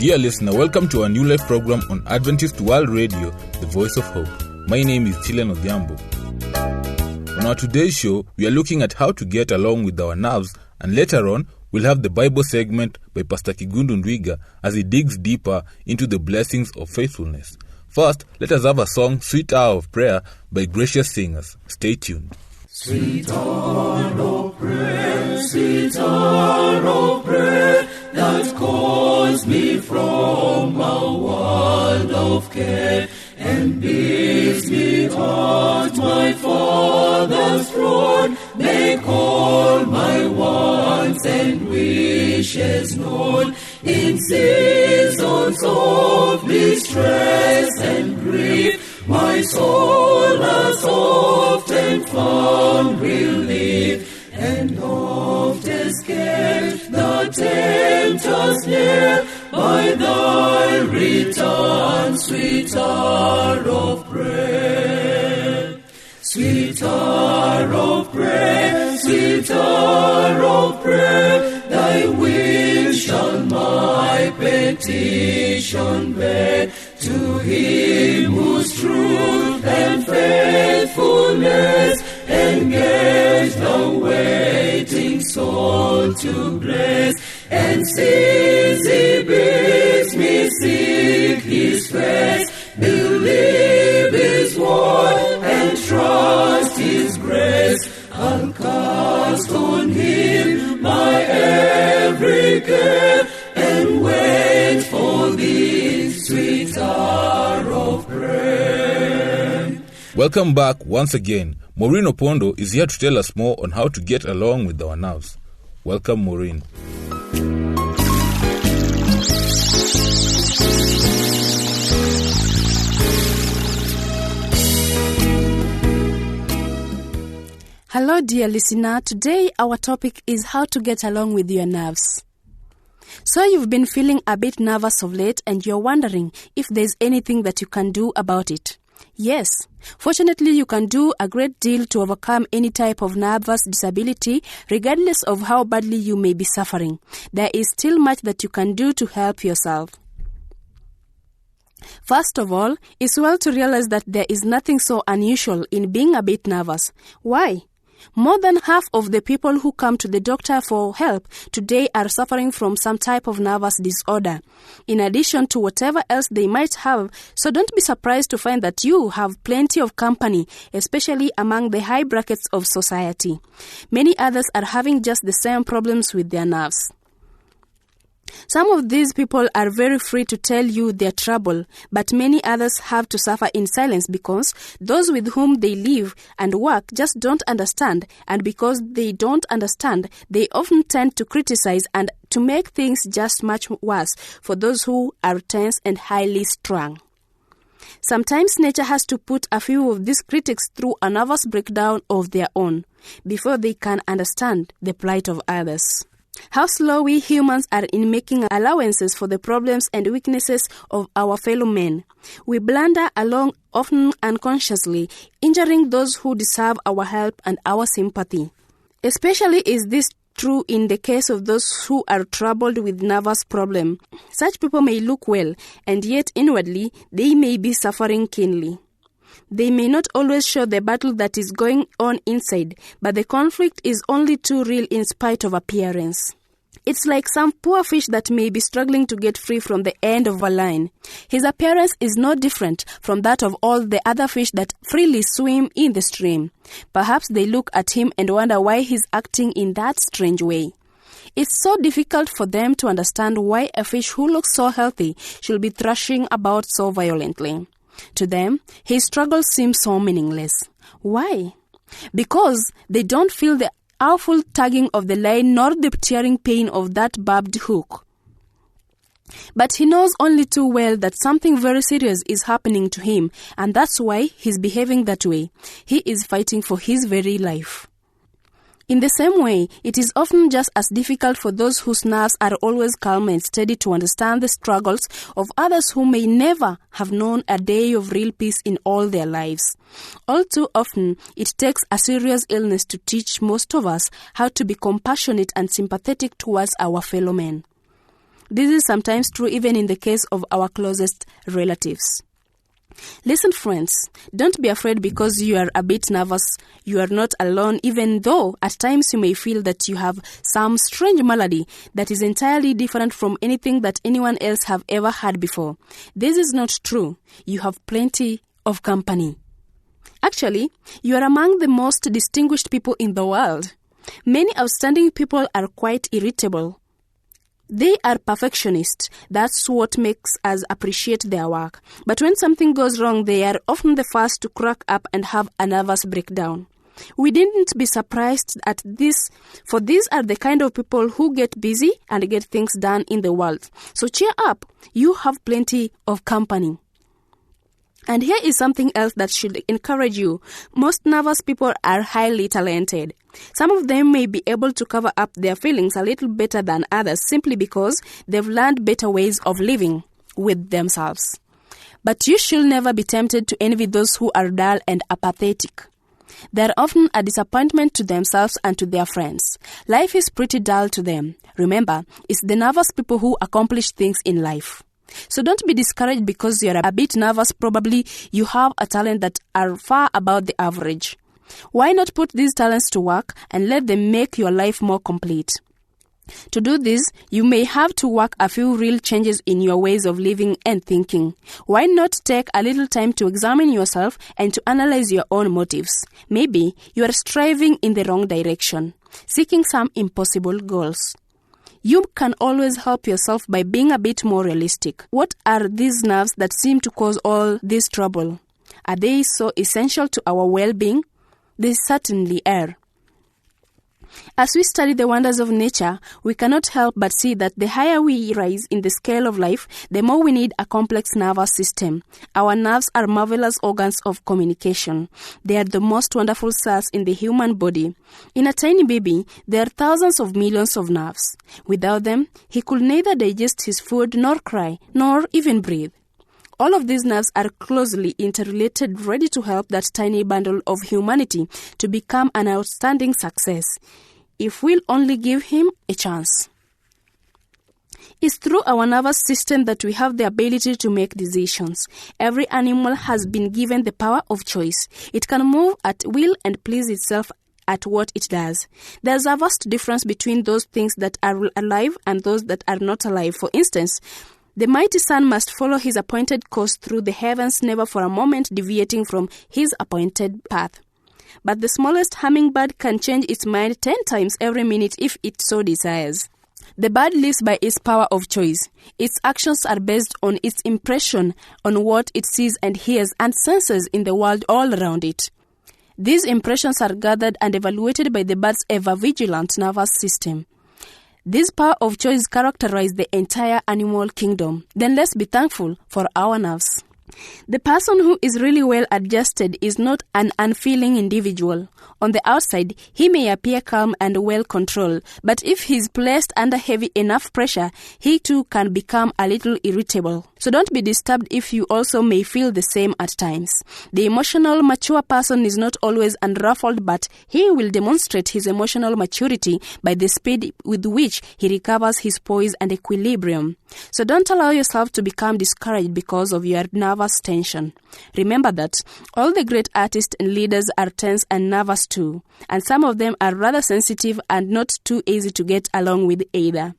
Dear listener, welcome to our New Life program on Adventist World Radio, the Voice of Hope. My name is Chilen Odhiambo. On our today's show, we are looking at how to get along with our nerves, and later on, we'll have the Bible segment by Pastor Kigundu Ndwiga as he digs deeper into the blessings of faithfulness. First, let us have a song, Sweet Hour of Prayer, by Gracious Singers. Stay tuned. Sweet hour of prayer, sweet hour of prayer, that calls me from a world of care, and bids me at my Father's throne, make all my wants and wishes known. In seasons of distress and grief, my soul has often found relief, and oft escaped the tempter's snare by thy return, sweet hour of prayer. Sweet hour of prayer, sweet hour of prayer, thy will shall my petition bear. To him whose truth and faithfulness engage the waiting soul to bless, and since he bids me seek his face, believe his word and trust his grace, I'll cast on him my every care, and wait for this sweet hour of prayer. Welcome back once again. Maureen Opondo is here to tell us more on how to get along with our nerves. Welcome, Maureen. Hello, dear listener. Today, our topic is how to get along with your nerves. So you've been feeling a bit nervous of late and you're wondering if there's anything that you can do about it. Yes, fortunately you can do a great deal to overcome any type of nervous disability regardless of how badly you may be suffering. There is still much that you can do to help yourself. First of all, it's well to realize that there is nothing so unusual in being a bit nervous. Why? More than half of the people who come to the doctor for help today are suffering from some type of nervous disorder, in addition to whatever else they might have, so don't be surprised to find that you have plenty of company, especially among the high brackets of society. Many others are having just the same problems with their nerves. Some of these people are very free to tell you their trouble, but many others have to suffer in silence because those with whom they live and work just don't understand, and because they don't understand, they often tend to criticize and to make things just much worse for those who are tense and highly strung. Sometimes nature has to put a few of these critics through a nervous breakdown of their own before they can understand the plight of others. How slow we humans are in making allowances for the problems and weaknesses of our fellow men. We blunder along, often unconsciously, injuring those who deserve our help and our sympathy. Especially is this true in the case of those who are troubled with nervous problems. Such people may look well, and yet inwardly they may be suffering keenly. They may not always show the battle that is going on inside, but the conflict is only too real in spite of appearance. It's like some poor fish that may be struggling to get free from the end of a line. His appearance is no different from that of all the other fish that freely swim in the stream. Perhaps they look at him and wonder why he's acting in that strange way. It's so difficult for them to understand why a fish who looks so healthy should be thrashing about so violently. To them, his struggles seem so meaningless. Why? Because they don't feel the awful tugging of the line nor the tearing pain of that barbed hook. But he knows only too well that something very serious is happening to him, and that's why he's behaving that way. He is fighting for his very life. In the same way, it is often just as difficult for those whose nerves are always calm and steady to understand the struggles of others who may never have known a day of real peace in all their lives. All too often, it takes a serious illness to teach most of us how to be compassionate and sympathetic towards our fellow men. This is sometimes true even in the case of our closest relatives. Listen, friends, don't be afraid because you are a bit nervous. You are not alone, even though at times you may feel that you have some strange malady that is entirely different from anything that anyone else have ever had before. This is not true. You have plenty of company. Actually, you are among the most distinguished people in the world. Many outstanding people are quite irritable. They are perfectionists. That's what makes us appreciate their work. But when something goes wrong, they are often the first to crack up and have a nervous breakdown. We needn't be surprised at this, for these are the kind of people who get busy and get things done in the world. So cheer up. You have plenty of company. And here is something else that should encourage you. Most nervous people are highly talented. Some of them may be able to cover up their feelings a little better than others simply because they've learned better ways of living with themselves. But you should never be tempted to envy those who are dull and apathetic. They are often a disappointment to themselves and to their friends. Life is pretty dull to them. Remember, it's the nervous people who accomplish things in life. So don't be discouraged because you're a bit nervous. Probably you have a talent that are far above the average. Why not put these talents to work and let them make your life more complete? To do this, you may have to work a few real changes in your ways of living and thinking. Why not take a little time to examine yourself and to analyze your own motives? Maybe you are striving in the wrong direction, seeking some impossible goals. You can always help yourself by being a bit more realistic. What are these nerves that seem to cause all this trouble? Are they so essential to our well-being? They certainly are. As we study the wonders of nature, we cannot help but see that the higher we rise in the scale of life, the more we need a complex nervous system. Our nerves are marvelous organs of communication. They are the most wonderful cells in the human body. In a tiny baby, there are thousands of millions of nerves. Without them, he could neither digest his food, nor cry, nor even breathe. All of these nerves are closely interrelated, ready to help that tiny bundle of humanity to become an outstanding success, if we'll only give him a chance. It's through our nervous system that we have the ability to make decisions. Every animal has been given the power of choice. It can move at will and please itself at what it does. There's a vast difference between those things that are alive and those that are not alive. For instance, the mighty sun must follow his appointed course through the heavens, never for a moment deviating from his appointed path. But the smallest hummingbird can change its mind 10 times every minute if it so desires. The bird lives by its power of choice. Its actions are based on its impression on what it sees and hears and senses in the world all around it. These impressions are gathered and evaluated by the bird's ever-vigilant nervous system. This power of choice characterizes the entire animal kingdom. Then let's be thankful for our nerves. The person who is really well adjusted is not an unfeeling individual. On the outside, he may appear calm and well controlled, but if he is placed under heavy enough pressure, he too can become a little irritable. So don't be disturbed if you also may feel the same at times. The emotional mature person is not always unruffled, but he will demonstrate his emotional maturity by the speed with which he recovers his poise and equilibrium. So don't allow yourself to become discouraged because of your nervous tension. Remember that all the great artists and leaders are tense and nervous too, and some of them are rather sensitive and not too easy to get along with either.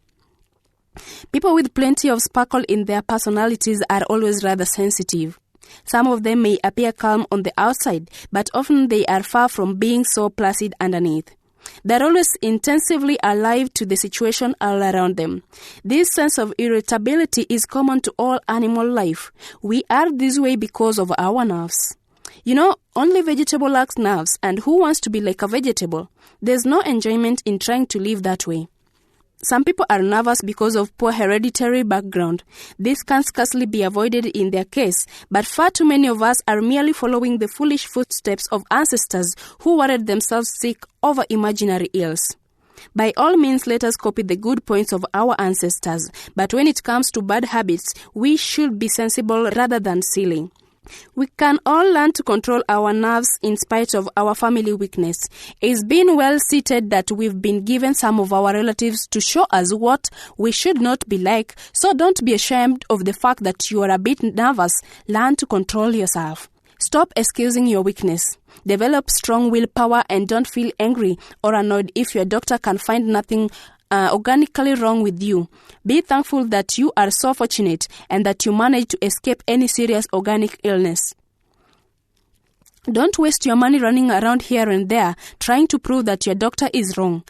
People with plenty of sparkle in their personalities are always rather sensitive. Some of them may appear calm on the outside, but often they are far from being so placid underneath. They are always intensively alive to the situation all around them. This sense of irritability is common to all animal life. We are this way because of our nerves. You know, only vegetable lacks nerves, and who wants to be like a vegetable? There's no enjoyment in trying to live that way. Some people are nervous because of poor hereditary background. This can scarcely be avoided in their case, but far too many of us are merely following the foolish footsteps of ancestors who worried themselves sick over imaginary ills. By all means, let us copy the good points of our ancestors, but when it comes to bad habits, we should be sensible rather than silly. We can all learn to control our nerves in spite of our family weakness. It's been well stated that we've been given some of our relatives to show us what we should not be like, so don't be ashamed of the fact that you are a bit nervous. Learn to control yourself. Stop excusing your weakness. Develop strong willpower and don't feel angry or annoyed if your doctor can find nothing organically wrong with you. Be thankful that you are so fortunate and that you managed to escape any serious organic illness. Don't waste your money running around here and there trying to prove that your doctor is wrong.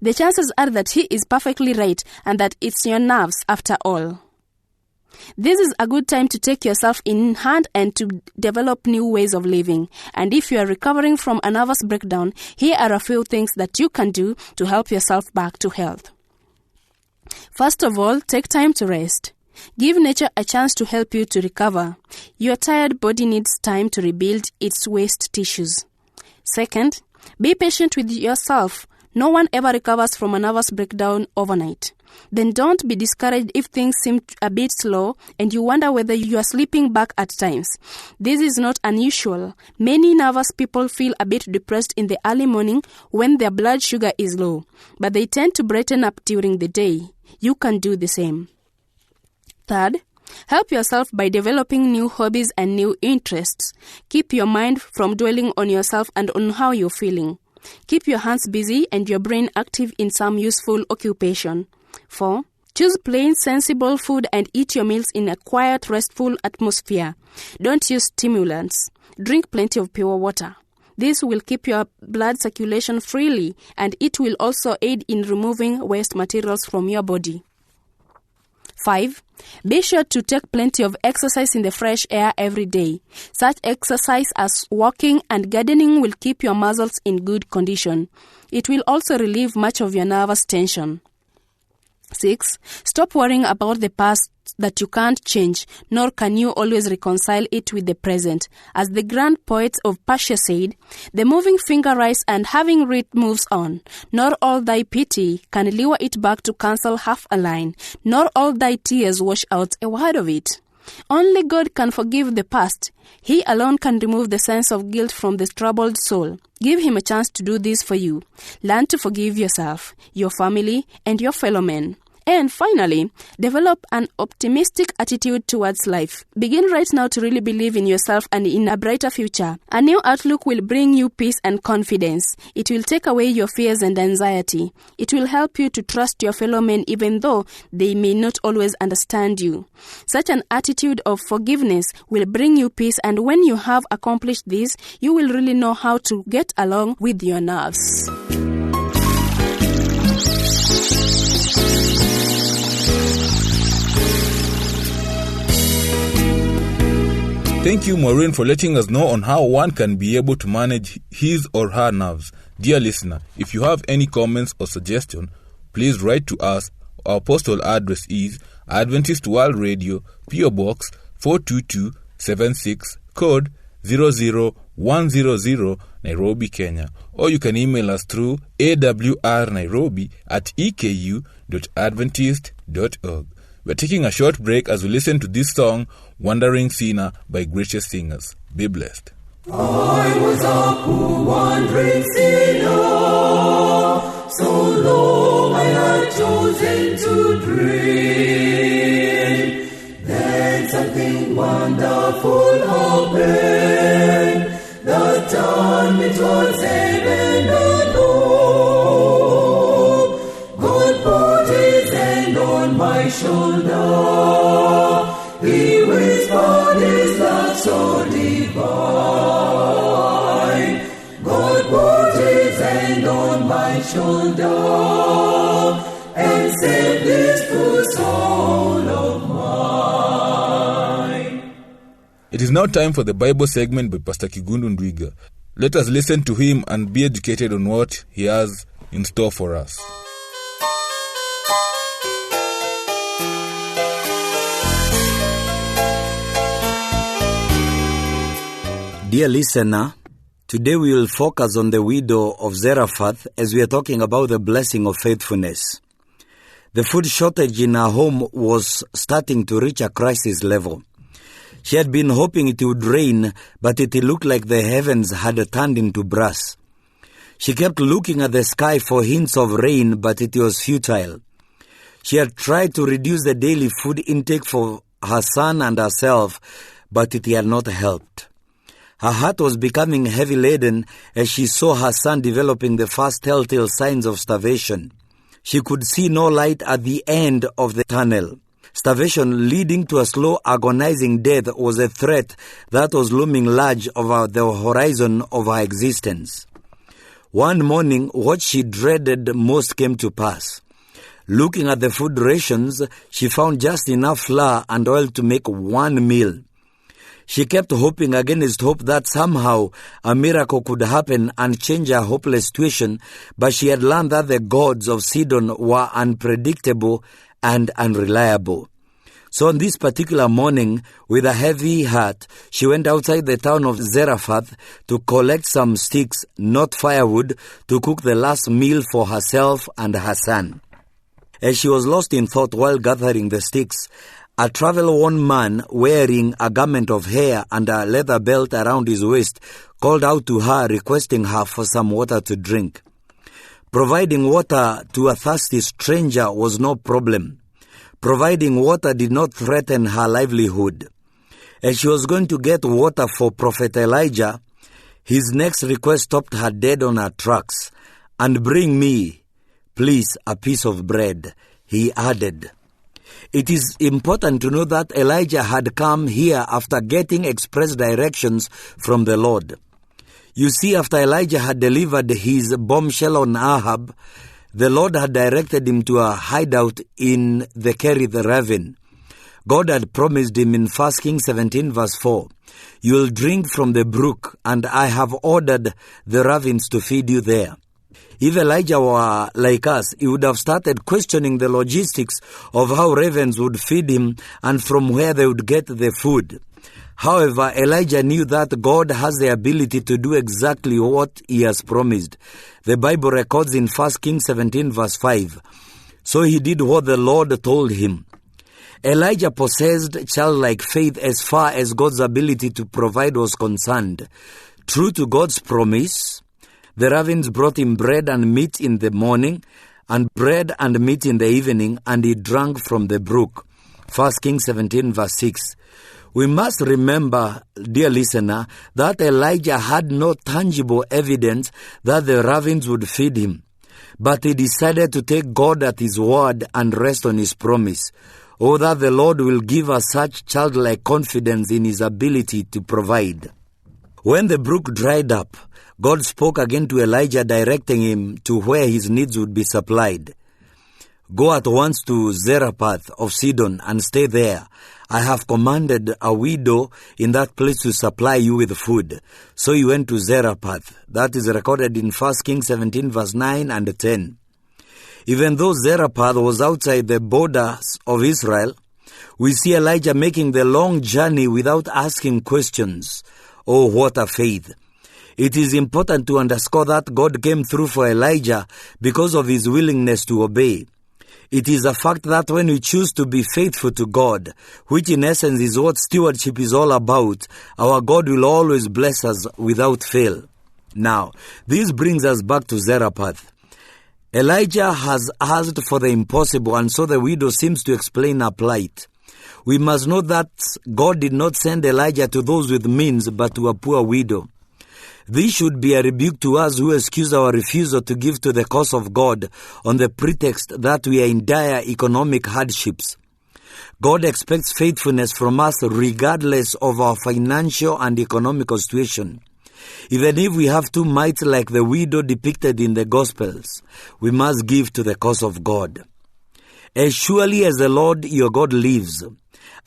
The chances are that he is perfectly right and that it's your nerves after all. This is a good time to take yourself in hand and to develop new ways of living. And if you are recovering from a nervous breakdown, here are a few things that you can do to help yourself back to health. First of all, take time to rest. Give nature a chance to help you to recover. Your tired body needs time to rebuild its waste tissues. Second, be patient with yourself. No one ever recovers from a nervous breakdown overnight. Then don't be discouraged if things seem a bit slow and you wonder whether you are slipping back at times. This is not unusual. Many nervous people feel a bit depressed in the early morning when their blood sugar is low, but they tend to brighten up during the day. You can do the same. Third, help yourself by developing new hobbies and new interests. Keep your mind from dwelling on yourself and on how you're feeling. Keep your hands busy and your brain active in some useful occupation. 4. Choose plain, sensible food and eat your meals in a quiet, restful atmosphere. Don't use stimulants. Drink plenty of pure water. This will keep your blood circulation freely and it will also aid in removing waste materials from your body. 5. Be sure to take plenty of exercise in the fresh air every day. Such exercise as walking and gardening will keep your muscles in good condition. It will also relieve much of your nervous tension. 6. Stop worrying about the past that you can't change, nor can you always reconcile it with the present. As the grand poet of Persia said, the moving finger writes and having writ moves on. Nor all thy pity can lure it back to cancel half a line, nor all thy tears wash out a word of it. Only God can forgive the past. He alone can remove the sense of guilt from the troubled soul. Give him a chance to do this for you. Learn to forgive yourself, your family, and your fellow men. And finally, develop an optimistic attitude towards life. Begin right now to really believe in yourself and in a brighter future. A new outlook will bring you peace and confidence. It will take away your fears and anxiety. It will help you to trust your fellow men even though they may not always understand you. Such an attitude of forgiveness will bring you peace, and when you have accomplished this, you will really know how to get along with your nerves. Thank you, Maureen, for letting us know on how one can be able to manage his or her nerves. Dear listener, if you have any comments or suggestions, please write to us. Our postal address is Adventist World Radio, PO Box 42276, code 00100, Nairobi, Kenya. Or you can email us through awrnairobi@eku.adventist.org. We're taking a short break as we listen to this song, Wandering Sinner by Gracious Singers. Be blessed. I was a poor wandering sinner, so long I had chosen to dream. Then something wonderful happened that turned me towards heaven and home. God put his hand on my shoulder. He whispered his love so divine. God put his hand on my shoulder and said, this poor soul of mine. It is now time for the Bible segment by Pastor Kigundu Ndwiga. Let us listen to him and be educated on what he has in store for us. Dear listener, today we will focus on the widow of Zarephath as we are talking about the blessing of faithfulness. The food shortage in her home was starting to reach a crisis level. She had been hoping it would rain, but it looked like the heavens had turned into brass. She kept looking at the sky for hints of rain, but it was futile. She had tried to reduce the daily food intake for her son and herself, but it had not helped. Her heart was becoming heavy-laden as she saw her son developing the first telltale signs of starvation. She could see no light at the end of the tunnel. Starvation leading to a slow, agonizing death was a threat that was looming large over the horizon of her existence. One morning, what she dreaded most came to pass. Looking at the food rations, she found just enough flour and oil to make one meal. She kept hoping against hope that somehow a miracle could happen and change her hopeless situation, but she had learned that the gods of Sidon were unpredictable and unreliable. So on this particular morning, with a heavy heart, she went outside the town of Zarephath to collect some sticks, not firewood, to cook the last meal for herself and her son. As she was lost in thought while gathering the sticks, a travel-worn man wearing a garment of hair and a leather belt around his waist called out to her, requesting her for some water to drink. Providing water to a thirsty stranger was no problem. Providing water did not threaten her livelihood. As she was going to get water for Prophet Elijah, his next request stopped her dead on her tracks. "And bring me, please, a piece of bread," he added. It is important to know that Elijah had come here after getting express directions from the Lord. You see, after Elijah had delivered his bombshell on Ahab, the Lord had directed him to a hideout in the Kerith ravine. God had promised him in 1 Kings 17 verse 4, "You will drink from the brook, and I have ordered the ravens to feed you there." If Elijah were like us, he would have started questioning the logistics of how ravens would feed him and from where they would get the food. However, Elijah knew that God has the ability to do exactly what he has promised. The Bible records in 1 Kings 17 verse 5, "So he did what the Lord told him." Elijah possessed childlike faith as far as God's ability to provide was concerned. True to God's promise, the ravens brought him bread and meat in the morning, and bread and meat in the evening, and he drank from the brook. 1 Kings 17 verse 6. We must remember, dear listener, that Elijah had no tangible evidence that the ravens would feed him. But he decided to take God at his word and rest on his promise. Oh, that the Lord will give us such childlike confidence in his ability to provide. When the brook dried up, God spoke again to Elijah, directing him to where his needs would be supplied. "Go at once to Zarephath of Sidon and stay there. I have commanded a widow in that place to supply you with food." So he went to Zarephath. That is recorded in 1 Kings 17 verse 9 and 10. Even though Zarephath was outside the borders of Israel, we see Elijah making the long journey without asking questions. Oh, what a faith! It is important to underscore that God came through for Elijah because of his willingness to obey. It is a fact that when we choose to be faithful to God, which in essence is what stewardship is all about, our God will always bless us without fail. Now, this brings us back to Zarephath. Elijah has asked for the impossible, and so the widow seems to explain her plight. We must know that God did not send Elijah to those with means, but to a poor widow. This should be a rebuke to us who excuse our refusal to give to the cause of God on the pretext that we are in dire economic hardships. God expects faithfulness from us regardless of our financial and economical situation. Even if we have two mites like the widow depicted in the Gospels, we must give to the cause of God. As surely as the Lord your God lives,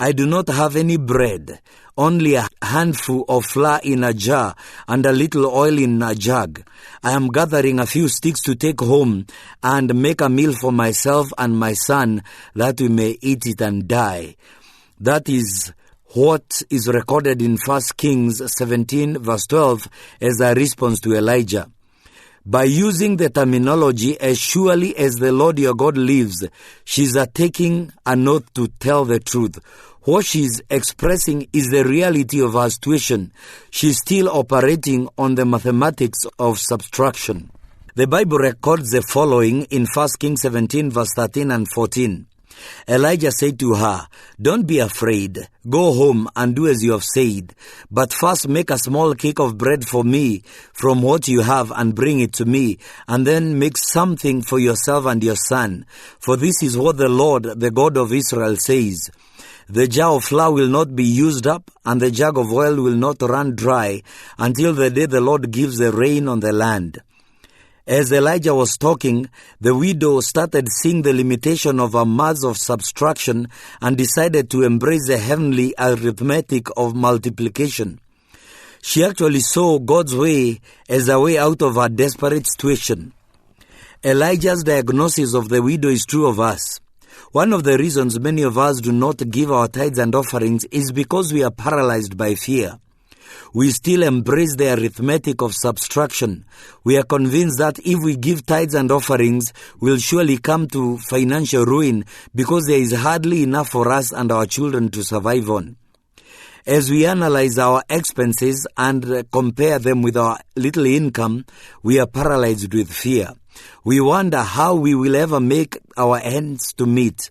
I do not have any bread, only a handful of flour in a jar and a little oil in a jug. I am gathering a few sticks to take home and make a meal for myself and my son, that we may eat it and die. That is what is recorded in 1 Kings 17 verse 12 as a response to Elijah. By using the terminology, "as surely as the Lord your God lives," she's taking an oath to tell the truth. What she's expressing is the reality of her situation. She's still operating on the mathematics of subtraction. The Bible records the following in 1 Kings 17 verse 13 and 14. Elijah said to her, "Don't be afraid. Go home and do as you have said. But first make a small cake of bread for me from what you have and bring it to me. And then make something for yourself and your son. For this is what the Lord, the God of Israel, says. The jar of flour will not be used up, and the jug of oil will not run dry until the day the Lord gives the rain on the land." As Elijah was talking, the widow started seeing the limitation of her maths of subtraction and decided to embrace the heavenly arithmetic of multiplication. She actually saw God's way as a way out of her desperate situation. Elijah's diagnosis of the widow is true of us. One of the reasons many of us do not give our tithes and offerings is because we are paralyzed by fear. We still embrace the arithmetic of subtraction. We are convinced that if we give tithes and offerings, we'll surely come to financial ruin because there is hardly enough for us and our children to survive on. As we analyze our expenses and compare them with our little income, we are paralyzed with fear. We wonder how we will ever make our ends to meet.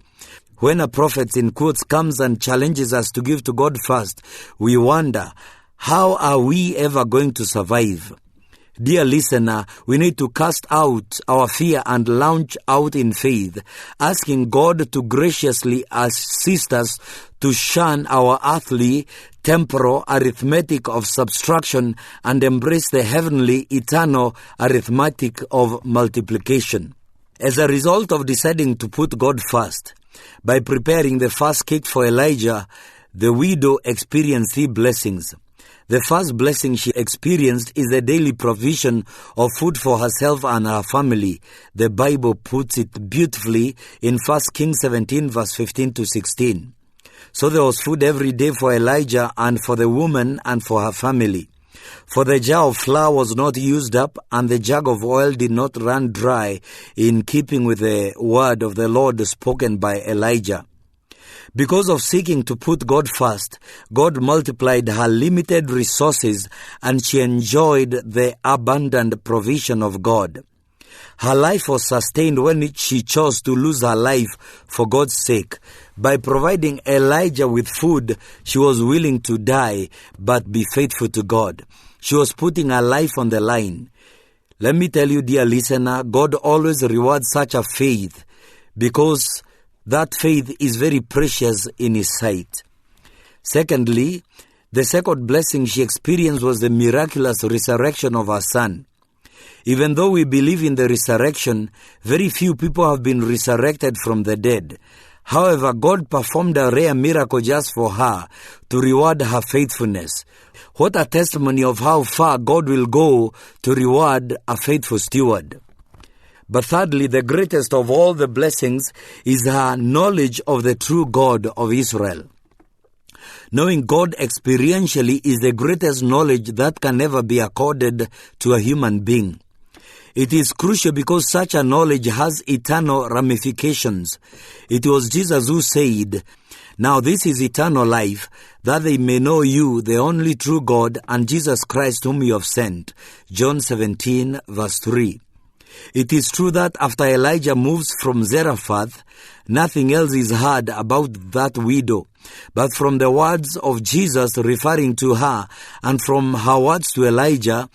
When a prophet in quotes comes and challenges us to give to God first, we wonder, how are we ever going to survive? Dear listener, we need to cast out our fear and launch out in faith, asking God to graciously assist us to shun our earthly, temporal arithmetic of subtraction and embrace the heavenly, eternal arithmetic of multiplication. As a result of deciding to put God first, by preparing the first cake for Elijah, the widow experienced 3 blessings. The first blessing she experienced is the daily provision of food for herself and her family. The Bible puts it beautifully in 1 Kings 17 verse 15 to 16. So there was food every day for Elijah and for the woman and for her family. For the jar of flour was not used up, and the jug of oil did not run dry, in keeping with the word of the Lord spoken by Elijah. Because of seeking to put God first, God multiplied her limited resources and she enjoyed the abundant provision of God. Her life was sustained when she chose to lose her life for God's sake. By providing Elijah with food, she was willing to die but be faithful to God. She was putting her life on the line. Let me tell you, dear listener, God always rewards such a faith because that faith is very precious in His sight. Secondly, the second blessing she experienced was the miraculous resurrection of her son. Even though we believe in the resurrection, very few people have been resurrected from the dead. However, God performed a rare miracle just for her to reward her faithfulness. What a testimony of how far God will go to reward a faithful steward. But thirdly, the greatest of all the blessings is her knowledge of the true God of Israel. Knowing God experientially is the greatest knowledge that can ever be accorded to a human being. It is crucial because such a knowledge has eternal ramifications. It was Jesus who said, "Now this is eternal life, that they may know you, the only true God, and Jesus Christ whom you have sent." John 17 verse 3. It is true that after Elijah moves from Zarephath, nothing else is heard about that widow. But from the words of Jesus referring to her and from her words to Elijah,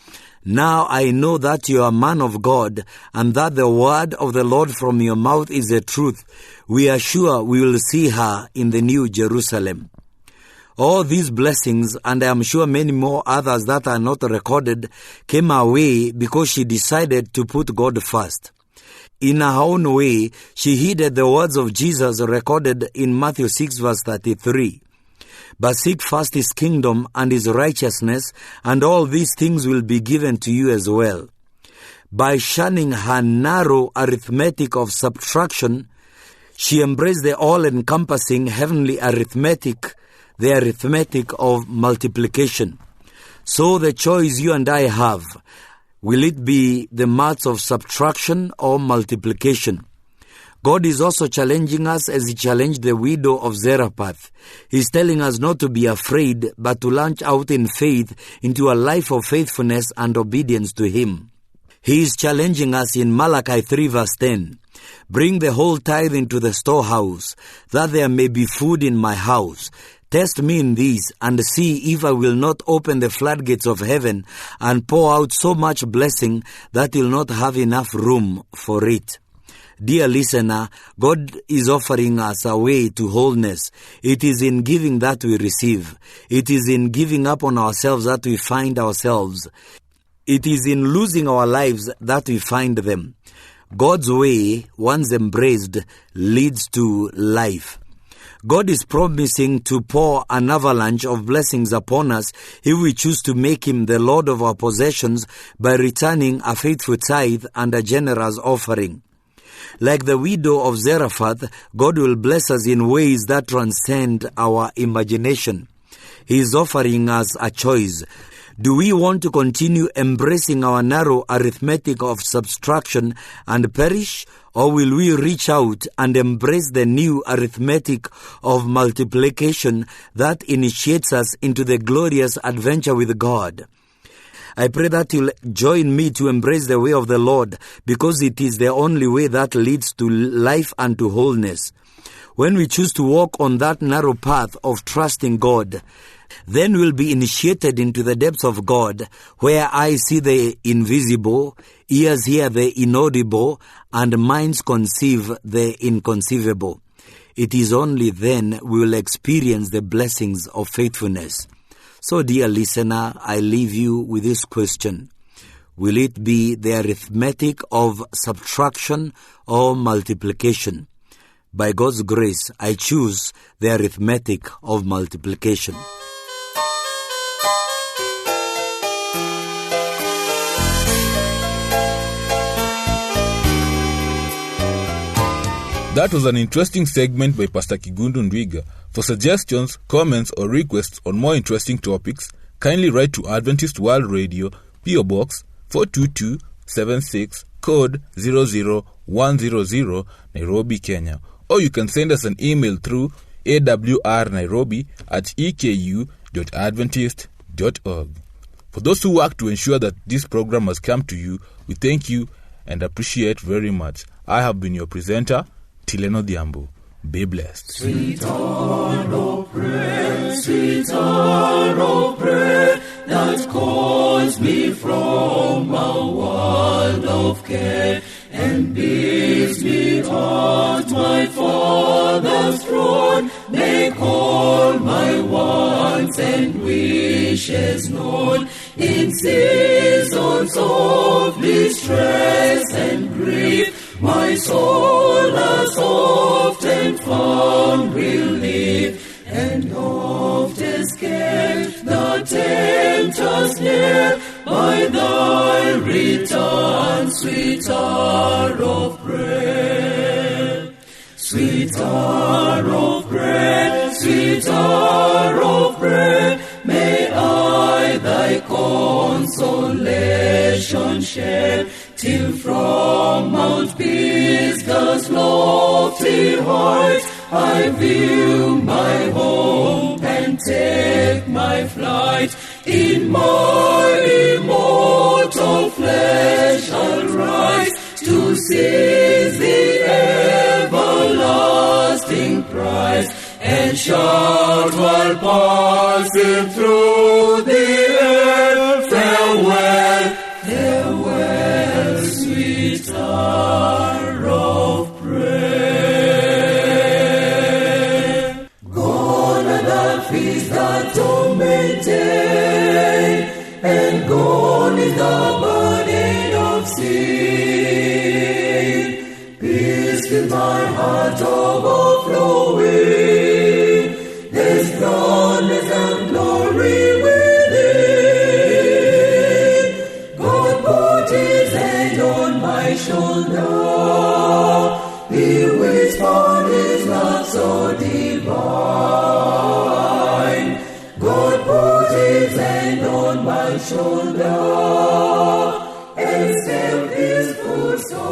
"Now I know that you are a man of God and that the word of the Lord from your mouth is the truth," we are sure we will see her in the New Jerusalem. All these blessings, and I am sure many more others that are not recorded, came her way because she decided to put God first. In her own way, she heeded the words of Jesus recorded in Matthew 6 verse 33. "But seek first His kingdom and His righteousness, and all these things will be given to you as well." By shunning her narrow arithmetic of subtraction, she embraced the all-encompassing heavenly arithmetic, the arithmetic of multiplication. So the choice you and I have, will it be the maths of subtraction or multiplication? God is also challenging us as He challenged the widow of Zarephath. He's telling us not to be afraid, but to launch out in faith into a life of faithfulness and obedience to Him. He is challenging us in Malachi 3 verse 10. Bring the whole tithe into the storehouse, that there may be food in my house. Test me in these, and see if I will not open the floodgates of heaven and pour out so much blessing that you'll not have enough room for it. Dear listener, God is offering us a way to wholeness. It is in giving that we receive. It is in giving up on ourselves that we find ourselves. It is in losing our lives that we find them. God's way, once embraced, leads to life. God is promising to pour an avalanche of blessings upon us if we choose to make Him the Lord of our possessions by returning a faithful tithe and a generous offering. Like the widow of Zarephath, God will bless us in ways that transcend our imagination. He is offering us a choice. Do we want to continue embracing our narrow arithmetic of subtraction and perish, or will we reach out and embrace the new arithmetic of multiplication that initiates us into the glorious adventure with God? I pray that you'll join me to embrace the way of the Lord, because it is the only way that leads to life and to wholeness. When we choose to walk on that narrow path of trusting God, then we'll be initiated into the depths of God, where eyes see the invisible, ears hear the inaudible, and minds conceive the inconceivable. It is only then we will experience the blessings of faithfulness. So, dear listener, I leave you with this question. Will it be the arithmetic of subtraction or multiplication? By God's grace, I choose the arithmetic of multiplication. That was an interesting segment by Pastor Kigundu Ndwiga. For suggestions, comments, or requests on more interesting topics, kindly write to Adventist World Radio, P.O. Box 42276, code 00100, Nairobi, Kenya. Or you can send us an email through awrnairobi@eku.adventist.org. For those who work to ensure that this program has come to you, we thank you and appreciate very much. I have been your presenter, Tilen Odhiambo. Be blessed. Sweet hour of prayer, that calls me from a world of care and bids me at my Father's throne, make all my wants and wishes known. In seasons of distress and grief, my soul has often found relief, and oft escaped the tempter's snare by thy return, sweet hour of prayer. Sweet hour of prayer, sweet hour of prayer, may I thy consolation share, till from Mount Pisgah's lofty height I view my home and take my flight. In my immortal flesh I'll rise to seize the everlasting prize, and shout while passing through the air, farewell, farewell, sweet hour of prayer. Gone are the fears that tormented, and gone is the burden of sin. Peace in my heart overflowing, there's gladness and glory within. God put His hand on my shoulder, He whispered His love so divine. God put His hand on my shoulder and stamped His foot so